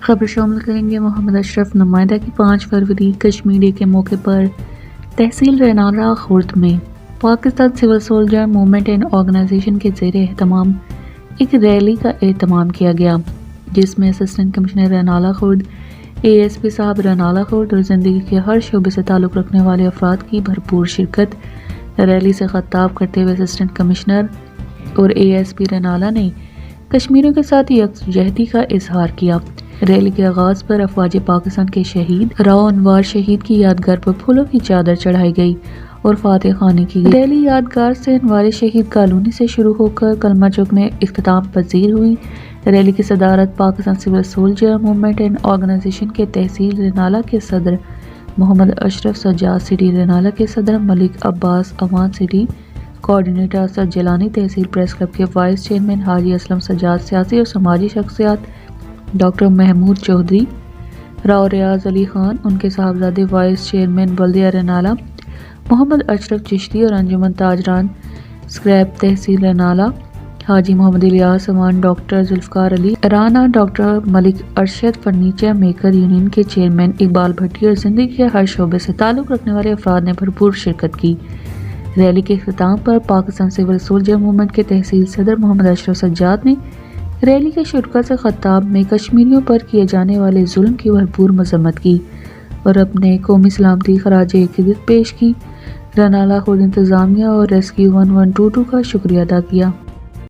خبر شامل کریں گے محمد اشرف نمائندہ کی 5 فروری کشمیر ڈے کے موقع پر تحصیل رینالہ خورد میں Pakistan civil soldier movement and organisation کے زیر اہتمام ایک ریلی کا اہتمام کیا گیا، جس میں assistant commissioner Renala Khurd, A S P صاحب رینالہ خورد اور زندگی کے ہر شعبے سے تعلق رکھنے والے افراد کی بھرپور شرکت۔ ریلی سے خطاب کرتے ہوئے اسسٹنٹ کمشنر اور اے ایس پی رینالہ نے کشمیریوں کے ساتھ یکجہتی کا اظہار کیا۔ ریلی کے آغاز پر افواج پاکستان کے شہید راؤ انوار شہید کی یادگار پر پھولوں کی چادر چڑھائی گئی اور فاتح خوانی کی گئی۔ ریلی یادگار سے انوار شہید کالونی سے شروع ہو کر کلمہ چوک میں اختتام پذیر ہوئی۔ ریلی کی صدارت Pakistan civil soldier movement and organisation کے تحصیل رینالہ کے صدر محمد اشرف سجاد، سٹی رینالہ کے صدر ملک عباس، عوان سٹی کوآرڈینیٹر اسد جیلانی، تحصیل پریس کلب کے وائس چیئرمین حاجی اسلم سجاد، سیاسی اور سماجی شخصیات ڈاکٹر محمود چودھری، راؤ ریاض علی خان، ان کے صاحبزادے وائس چیئرمین بلدیہ رینالہ محمد اشرف چشتی اور انجمن تاجران سکریپ تحصیل رینالہ حاجی محمد الیاس امان، ڈاکٹر ذوالفقار علی رانا، ڈاکٹر ملک ارشد، فرنیچر میکر یونین کے چیئرمین اقبال بھٹی اور زندگی کے ہر شعبے سے تعلق رکھنے والے افراد نے بھرپور شرکت کی۔ ریلی کے اختتام پر پاکستان سول سولجر موومنٹ کے تحصیل صدر محمد اشرف سجاد نے ریلی کے شرکا سے خطاب میں کشمیریوں پر کیے جانے والے ظلم کی بھرپور مذمت کی اور اپنے قومی سلامتی خراج عقیدت پیش کی۔ رینالہ خورد انتظامیہ اور ریسکیو 1122 کا شکریہ ادا کیا۔